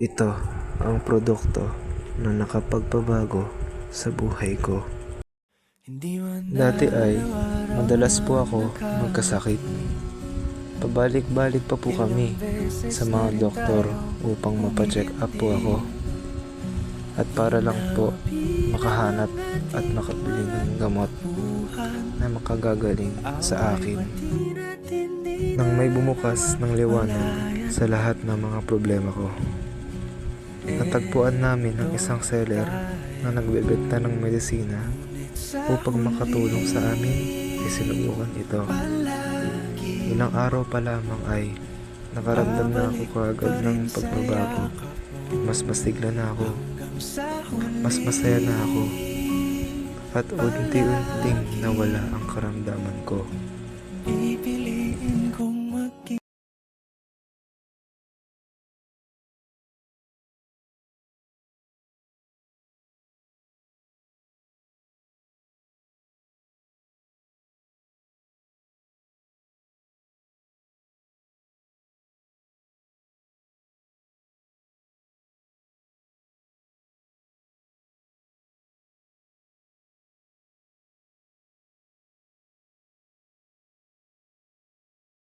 Ito ang produkto na nakapagpabago sa buhay ko. Dati ay madalas po ako magkasakit. Pabalik-balik pa po kami sa mga doktor upang mapacheck up po ako. At para lang po makahanap at makabili ng gamot na makagagaling sa akin. Nang may bumukas ng liwanag sa lahat ng mga problema ko, natagpuan namin ang isang seller na nagbebenta ng medisina upang makatulong sa amin. Isinubukan ito. Ilang araw pa lamang ay nakaramdam na ako kaagad ng pagbabago. Mas masigla na ako, mas masaya na ako, at unti-unting nawala ang karamdaman ko. Pipiliin ko